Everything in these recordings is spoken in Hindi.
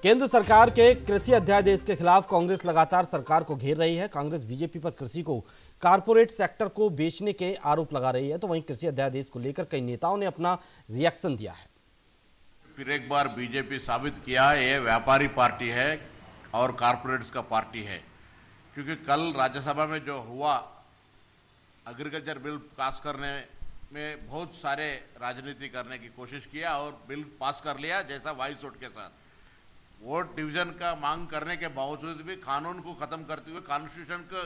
केंद्र सरकार के कृषि अध्यादेश के खिलाफ कांग्रेस लगातार सरकार को घेर रही है। कांग्रेस बीजेपी पर कृषि को कारपोरेट सेक्टर को बेचने के आरोप लगा रही है, तो वहीं कृषि अध्यादेश को लेकर कई नेताओं ने अपना रिएक्शन दिया है। फिर एक बार बीजेपी साबित किया है ये व्यापारी पार्टी है और कारपोरेट्स का पार्टी है, क्योंकि कल राज्यसभा में जो हुआ एग्रीकल्चर बिल पास करने में बहुत सारे राजनीति करने की कोशिश किया और बिल पास कर लिया जैसा वॉइस वोट के साथ। वोट डिवीजन का मांग करने के बावजूद भी कानून को खत्म करते हुए कॉन्स्टिट्यूशन को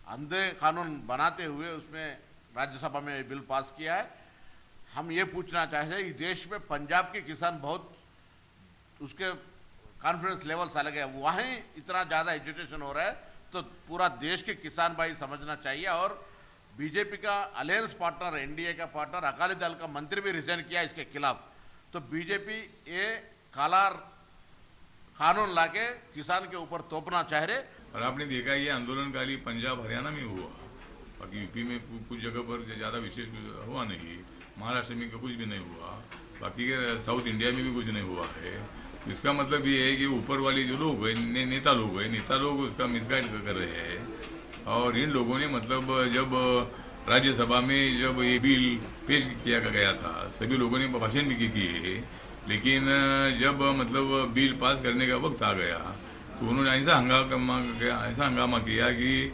अंधे कानून बनाते हुए उसमें राज्यसभा में बिल पास किया है। हम ये पूछना चाहते हैं, इस देश में पंजाब के किसान बहुत उसके कॉन्फिडेंस लेवल अलग है, वहीं इतना ज़्यादा एजुटेशन हो रहा है, तो पूरा देश के किसान भाई समझना चाहिए। और बीजेपी का अलायंस पार्टनर, एनडीए का पार्टनर अकाली दल का मंत्री भी रिजाइन किया इसके खिलाफ, तो बीजेपी ये काला कानून लाके किसान के ऊपर तोपना चाह रहे। और आपने देखा ये आंदोलन खाली पंजाब हरियाणा में हुआ, बाकी यूपी में कुछ जगह पर ज़्यादा विशेष हुआ नहीं, महाराष्ट्र में कुछ भी नहीं हुआ, बाकी के साउथ इंडिया में भी कुछ नहीं हुआ है। इसका मतलब ये है कि ऊपर वाले जो लोग हैं, नेता लोग उसका मिसगाइड कर रहे हैं। और इन लोगों ने मतलब जब राज्यसभा में जब ये बिल पेश किया गया था, सभी लोगों ने भाषण भी किए, लेकिन जब मतलब बिल पास करने का वक्त आ गया तो उन्होंने ऐसा हंगामा किया कि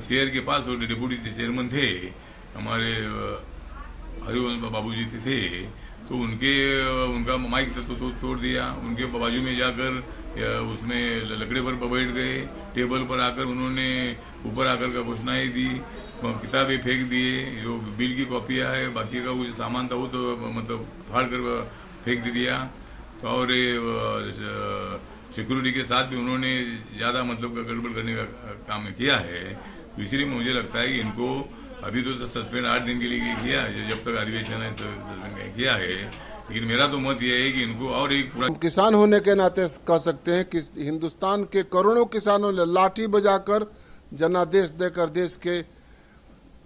शेयर के पास वो डिप्टी चेयरमैन थे हमारे हरिवंश बाबू जी थे, तो उनका माइक तो तोड़ दिया, उनके बाजू में जाकर उसमें लकड़े पर बैठ गए, टेबल पर आकर उन्होंने ऊपर आकर का घोषणाएं दी, किताबें फेंक दिए, जो बिल की कॉपियाँ है, बाकी का कुछ सामान था वो तो मतलब फाड़ कर फेंक दिया। तो और सिक्योरिटी के साथ भी उन्होंने ज़्यादा मतलब गड़बड़ करने का काम किया है। तो इसलिए मुझे लगता है कि इनको अभी तो सस्पेंड 8 दिन के लिए किया है, जब तक अधिवेशन है तो सस्पेंड किया है, लेकिन मेरा तो मत यह है कि इनको और एक पूरा किसान होने के नाते कह सकते हैं कि हिंदुस्तान के करोड़ों किसानों ने लाठी बजाकर जनादेश देकर देश के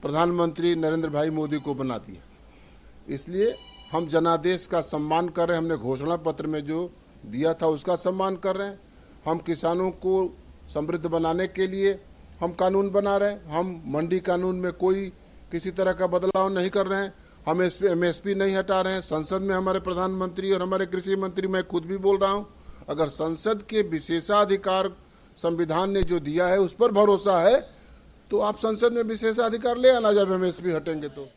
प्रधानमंत्री नरेंद्र भाई मोदी को बना दिया। इसलिए हम जनादेश का सम्मान कर रहे हैं, हमने घोषणा पत्र में जो दिया था उसका सम्मान कर रहे हैं। हम किसानों को समृद्ध बनाने के लिए हम कानून बना रहे हैं। हम मंडी कानून में कोई किसी तरह का बदलाव नहीं कर रहे हैं, हम एमएसपी नहीं हटा रहे हैं। संसद में हमारे प्रधानमंत्री और हमारे कृषि मंत्री, मैं खुद भी बोल रहा हूं, अगर संसद के विशेषाधिकार संविधान ने जो दिया है उस पर भरोसा है तो आप संसद में विशेषाधिकार ले आना जब एमएसपी हटेंगे तो।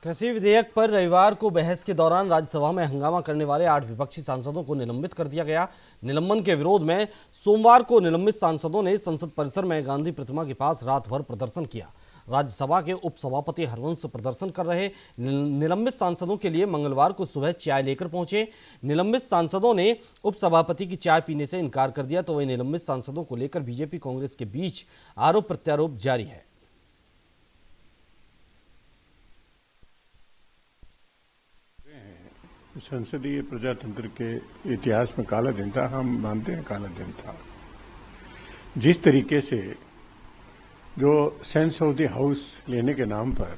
कृषि विधेयक पर रविवार को बहस के दौरान राज्यसभा में हंगामा करने वाले 8 विपक्षी सांसदों को निलंबित कर दिया गया। निलंबन के विरोध में सोमवार को निलंबित सांसदों ने संसद परिसर में गांधी प्रतिमा के पास रात भर प्रदर्शन किया। राज्यसभा के उपसभापति हरवंश प्रदर्शन कर रहे निलंबित सांसदों के लिए मंगलवार को सुबह चाय लेकर पहुंचे। निलंबित सांसदों ने उपसभापति की चाय पीने से इनकार कर दिया, तो वही निलंबित सांसदों को लेकर बीजेपी कांग्रेस के बीच आरोप प्रत्यारोप जारी है। संसदीय प्रजातंत्र के इतिहास में काला दिन था, हम मानते हैं काला दिन था। जिस तरीके से जो सेंस ऑफ द हाउस लेने के नाम पर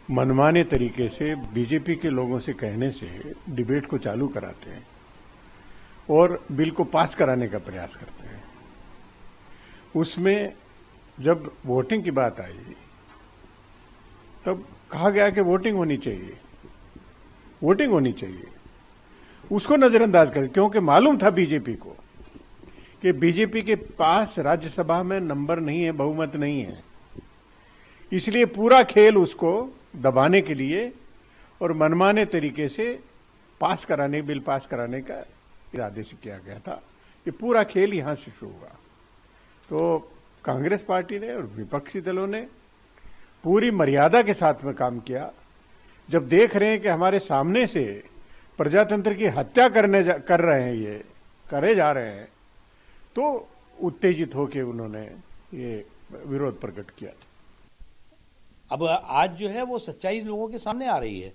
मनमाने तरीके से बीजेपी के लोगों से कहने से डिबेट को चालू कराते हैं और बिल को पास कराने का प्रयास करते हैं, उसमें जब वोटिंग की बात आई तब कहा गया कि वोटिंग होनी चाहिए, उसको नजरअंदाज कर, क्योंकि मालूम था बीजेपी को कि बीजेपी के पास राज्यसभा में नंबर नहीं है, बहुमत नहीं है, इसलिए पूरा खेल उसको दबाने के लिए और मनमाने तरीके से बिल पास कराने का इरादे से किया गया था। ये पूरा खेल यहां से शुरू हुआ। तो कांग्रेस पार्टी ने और विपक्षी दलों ने पूरी मर्यादा के साथ में काम किया। जब देख रहे हैं कि हमारे सामने से प्रजातंत्र की हत्या करे जा रहे हैं, तो उत्तेजित होकर उन्होंने ये विरोध प्रकट किया था। अब आज जो है वो सच्चाई लोगों के सामने आ रही है।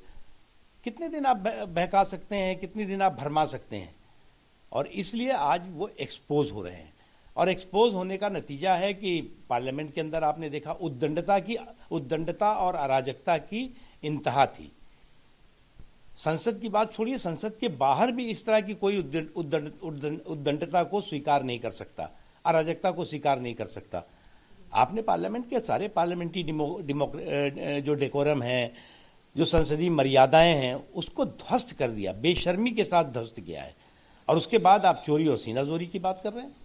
कितने दिन आप बहका सकते हैं, कितने दिन आप भरमा सकते हैं, और इसलिए आज वो एक्सपोज हो रहे हैं। और एक्सपोज होने का नतीजा है कि पार्लियामेंट के अंदर आपने देखा उद्दंडता और अराजकता की इंतहा थी। संसद की बात छोड़िए, संसद के बाहर भी इस तरह की कोई उद्दंडता को स्वीकार नहीं कर सकता, अराजकता को स्वीकार नहीं कर सकता। आपने पार्लियामेंट के सारे पार्लियामेंट्री जो डेकोरम है, जो संसदीय मर्यादाएं हैं, उसको ध्वस्त कर दिया, बेशर्मी के साथ ध्वस्त किया है। और उसके बाद आप चोरी और सीनाजोरी की बात कर रहे हैं।